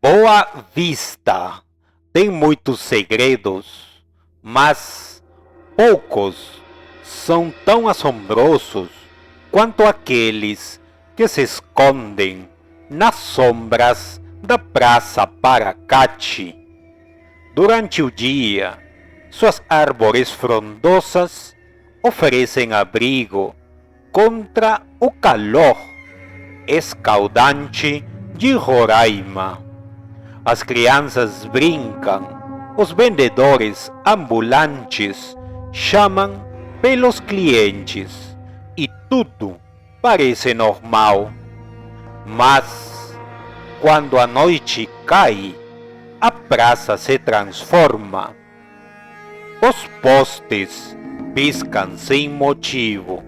Boa Vista tem muitos segredos, mas poucos são tão assombrosos quanto aqueles que se escondem nas sombras da Praça Paracate. Durante o dia, suas árvores frondosas oferecem abrigo contra o calor escaldante de Roraima. As crianças brincam, os vendedores ambulantes chamam pelos clientes e tudo parece normal. Mas, quando a noite cai, a praça se transforma. Os postes piscam sem motivo.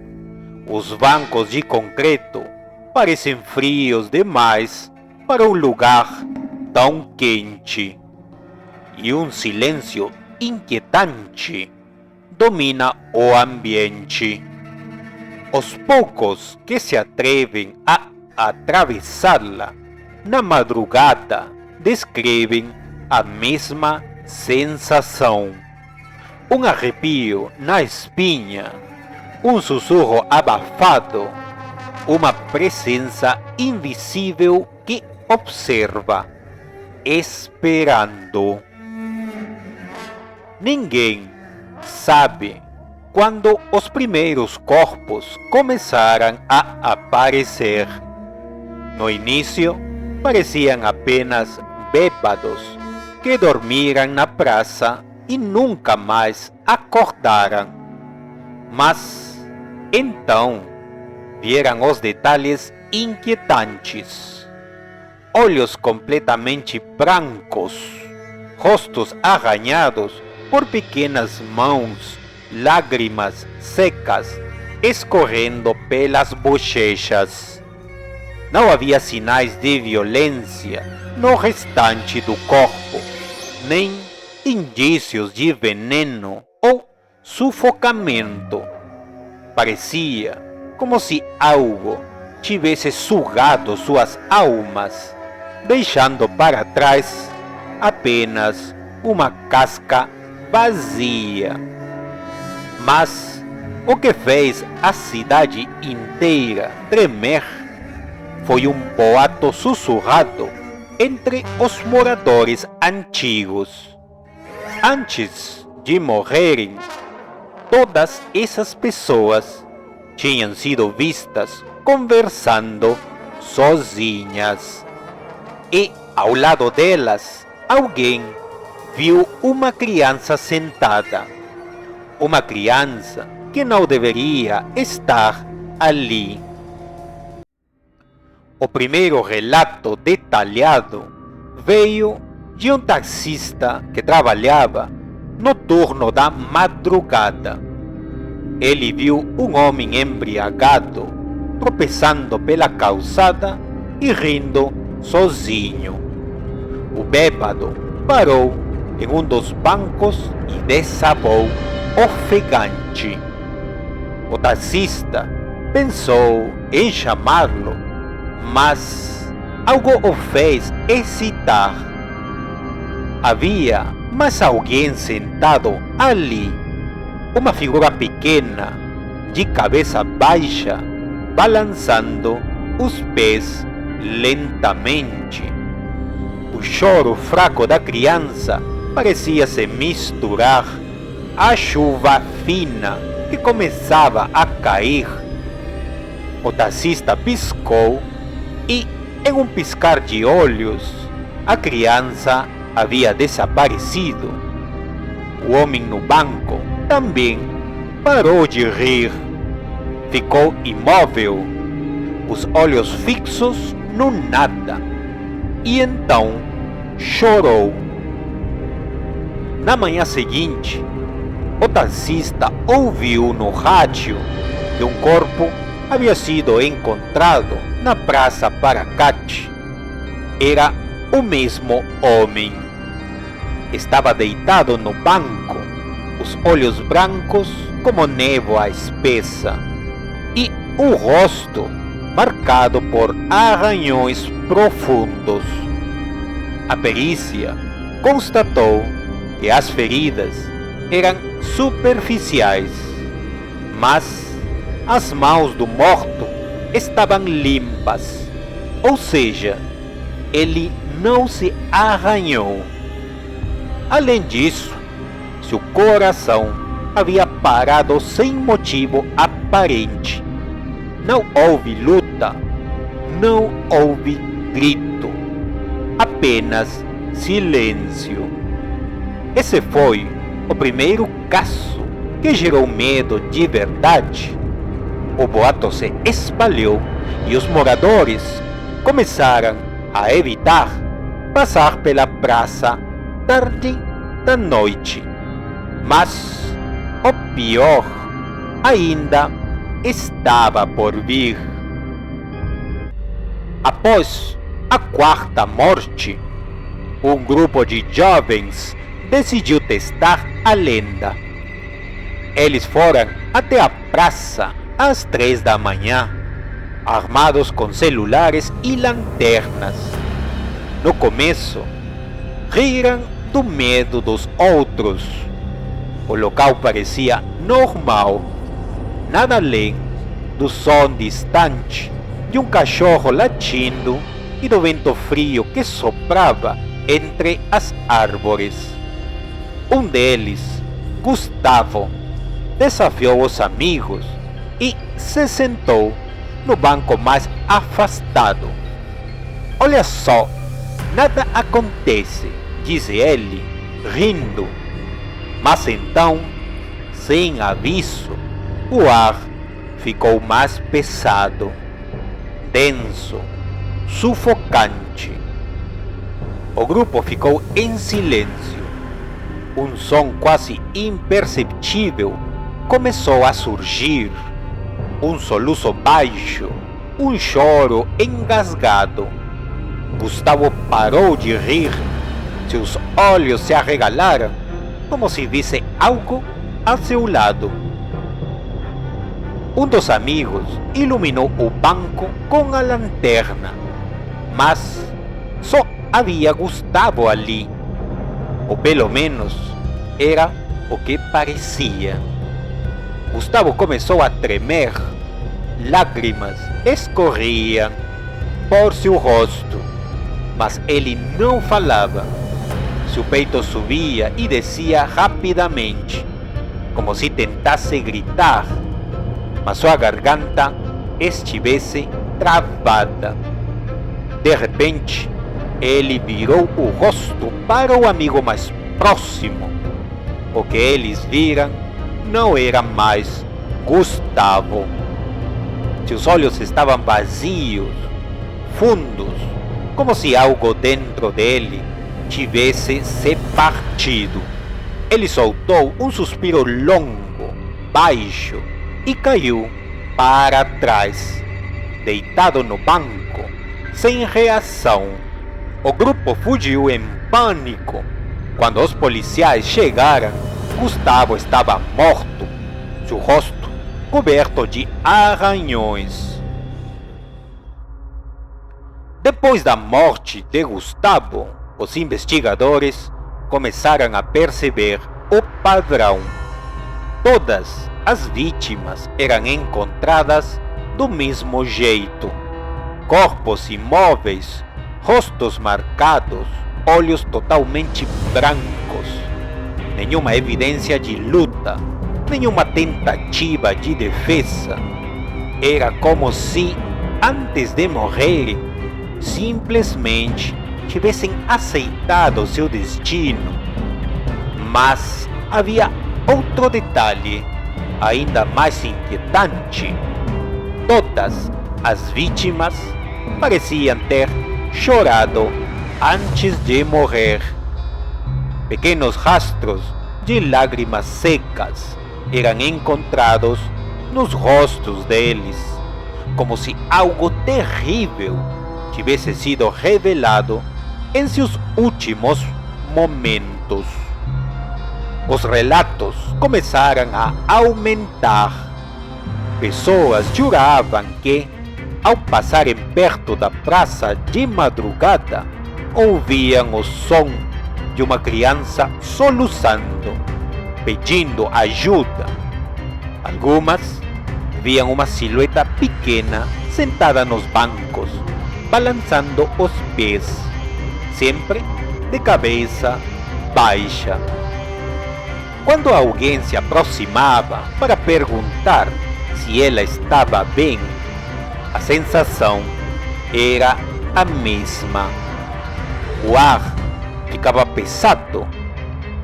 Os bancos de concreto parecem frios demais para um lugar tão quente. E um silêncio inquietante domina o ambiente. Os poucos que se atrevem a atravessá-la na madrugada descrevem a mesma sensação. Um arrepio na espinha, um sussurro abafado, uma presença invisível que observa, esperando. Ninguém sabe quando os primeiros corpos começaram a aparecer. No início, pareciam apenas bêbados que dormiram na praça e nunca mais acordaram. Mas, então, vieram os detalhes inquietantes. Olhos completamente brancos, rostos arranhados por pequenas mãos, lágrimas secas escorrendo pelas bochechas. Não havia sinais de violência no restante do corpo, nem indícios de veneno ou sufocamento. Parecia como se algo tivesse sugado suas almas, deixando para trás apenas uma casca vazia. Mas o que fez a cidade inteira tremer foi um boato sussurrado entre os moradores antigos. Antes de morrerem, todas essas pessoas tinham sido vistas conversando sozinhas. E ao lado delas, alguém viu uma criança sentada. Uma criança que não deveria estar ali. O primeiro relato detalhado veio de um taxista que trabalhava no turno da madrugada. Ele viu um homem embriagado tropeçando pela calçada e rindo sozinho. O bêbado parou em um dos bancos e desabou ofegante. O taxista pensou em chamá-lo, mas algo o fez hesitar. Havia mais alguém sentado ali, uma figura pequena, de cabeça baixa, balançando os pés lentamente. O choro fraco da criança parecia se misturar à chuva fina que começava a cair. O taxista piscou e, em um piscar de olhos, a criança havia desaparecido. O homem no banco também parou de rir. Ficou imóvel, os olhos fixos no nada. E então chorou. Na manhã seguinte, o taxista ouviu no rádio que um corpo havia sido encontrado na Praça Paracate. Era o mesmo homem. Estava deitado no banco, os olhos brancos como névoa espessa e o rosto marcado por arranhões profundos. A perícia constatou que as feridas eram superficiais, mas as mãos do morto estavam limpas, ou seja, ele não se arranhou. Além disso, seu coração havia parado sem motivo aparente. Não houve luta, não houve grito, apenas silêncio. Esse foi o primeiro caso que gerou medo de verdade. O boato se espalhou e os moradores começaram a evitar passar pela praça tarde da noite. Mas o pior ainda estava por vir. Após a quarta morte, um grupo de jovens decidiu testar a lenda. Eles foram até a praça às 3 da manhã, armados com celulares e lanternas. No começo, riram do medo dos outros. O local parecia normal, nada além do som distante de um cachorro latindo e do vento frio que soprava entre as árvores. Um deles, Gustavo, desafiou os amigos e se sentou no banco mais afastado. Olha só, nada acontece, disse ele, rindo. Mas então, sem aviso, o ar ficou mais pesado, denso, sufocante. O grupo ficou em silêncio. Um som quase imperceptível começou a surgir. Um soluço baixo, um choro engasgado. Gustavo parou de rir. Seus olhos se arregalaram, como se visse algo a seu lado. Um dos amigos iluminou o banco com a lanterna, mas só havia Gustavo ali. Ou pelo menos era o que parecia. Gustavo começou a tremer. Lágrimas escorriam por seu rosto, mas ele não falava. Seu peito subia e descia rapidamente, como se tentasse gritar, mas sua garganta estivesse travada. De repente, ele virou o rosto para o amigo mais próximo. O que eles viram não era mais Gustavo. Seus olhos estavam vazios, fundos, como se algo dentro dele tivesse se partido. Ele soltou um suspiro longo, baixo, e caiu para trás, deitado no banco, sem reação. O grupo fugiu em pânico. Quando os policiais chegaram, Gustavo estava morto, seu rosto coberto de arranhões. Depois da morte de Gustavo, os investigadores começaram a perceber o padrão. Todas as vítimas eram encontradas do mesmo jeito. Corpos imóveis, rostos marcados, olhos totalmente brancos. Nenhuma evidência de luta, nenhuma tentativa de defesa. Era como se, antes de morrerem, simplesmente tivessem aceitado seu destino. Mas havia outro detalhe, ainda mais inquietante. Todas as vítimas pareciam ter chorado antes de morrer. Pequenos rastros de lágrimas secas eram encontrados nos rostos deles, como se algo terrível tivesse sido revelado em seus últimos momentos. Os relatos começaram a aumentar. Pessoas juravam que, ao passarem perto da praça de madrugada, ouviam o som de uma criança soluçando, pedindo ajuda. Algumas viam uma silhueta pequena sentada nos bancos, balançando os pés, sempre de cabeça baixa. Quando alguém se aproximava para perguntar se ela estava bem, a sensação era a mesma. O ar ficava pesado,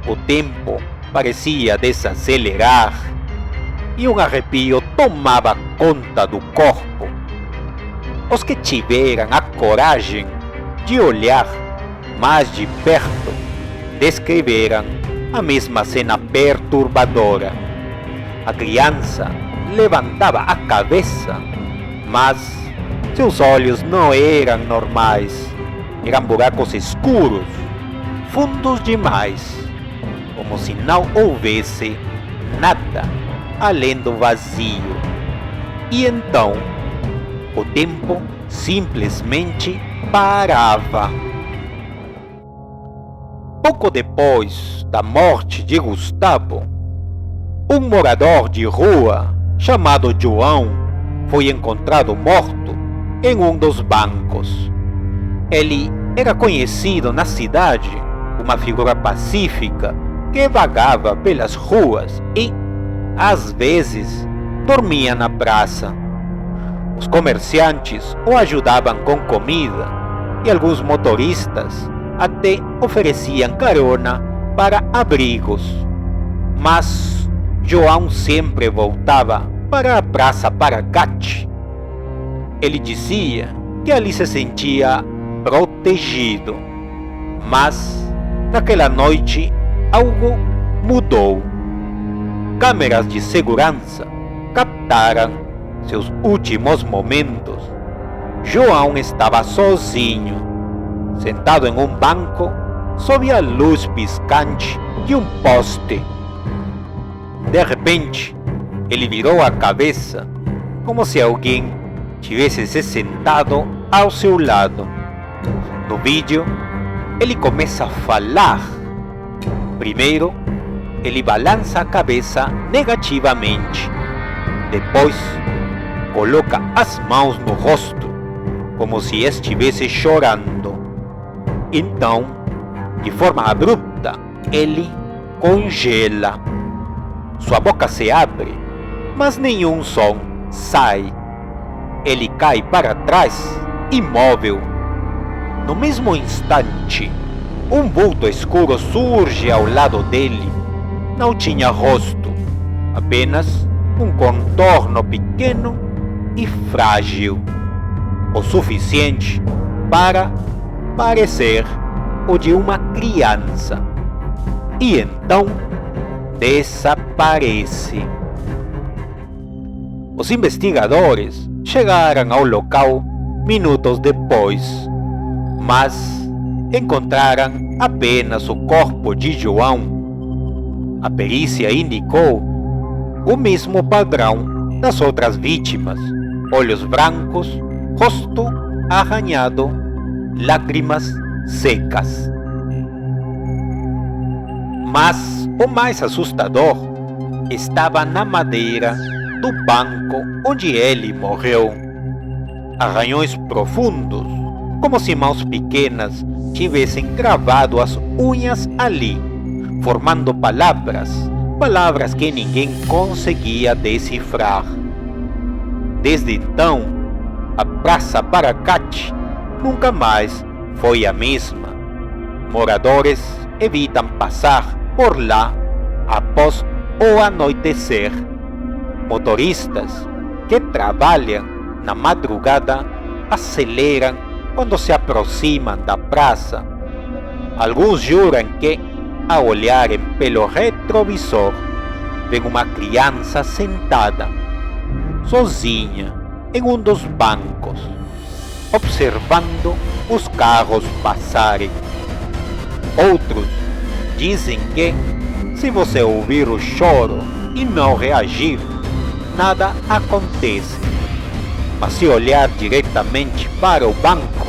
o tempo parecia desacelerar e um arrepio tomava conta do corpo. Os que tiveram a coragem de olhar mais de perto descreveram a mesma cena perturbadora. A criança levantava a cabeça, mas seus olhos não eram normais. Eram buracos escuros, fundos demais, como se não houvesse nada além do vazio. E então, o tempo simplesmente parava. Pouco depois da morte de Gustavo, um morador de rua chamado João foi encontrado morto em um dos bancos. Ele era conhecido na cidade, uma figura pacífica que vagava pelas ruas e, às vezes, dormia na praça. Os comerciantes o ajudavam com comida e alguns motoristas até ofereciam carona para abrigos. Mas João sempre voltava para a Praça Paracate. Ele dizia que ali se sentia protegido. Mas naquela noite algo mudou. Câmeras de segurança captaram seus últimos momentos. João estava sozinho, sentado em um banco, sob a luz piscante de um poste. De repente, ele virou a cabeça, como se alguém tivesse se sentado ao seu lado. No vídeo, ele começa a falar. Primeiro, ele balança a cabeça negativamente. Depois, coloca as mãos no rosto, como se estivesse chorando. Então, de forma abrupta, ele congela. Sua boca se abre, mas nenhum som sai. Ele cai para trás, imóvel. No mesmo instante, um vulto escuro surge ao lado dele. Não tinha rosto, apenas um contorno pequeno e frágil, o suficiente para parecer o de uma criança. E então desaparece. Os investigadores chegaram ao local minutos depois, mas encontraram apenas o corpo de João. A perícia indicou o mesmo padrão das outras vítimas: olhos brancos, rosto arranhado, lágrimas secas. Mas o mais assustador estava na madeira do banco onde ele morreu. Arranhões profundos, como se mãos pequenas tivessem cravado as unhas ali, formando palavras que ninguém conseguia decifrar. Desde então, a Praça Paracate nunca mais foi a mesma. Moradores evitam passar por lá após o anoitecer. Motoristas que trabalham na madrugada aceleram quando se aproximam da praça. Alguns juram que, ao olharem pelo retrovisor, veem uma criança sentada, sozinha, em um dos bancos, observando os carros passarem. Outros dizem que, se você ouvir o choro e não reagir, nada acontece. Mas se olhar diretamente para o banco,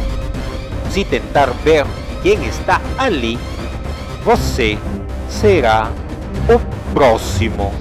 se tentar ver quem está ali, você será o próximo.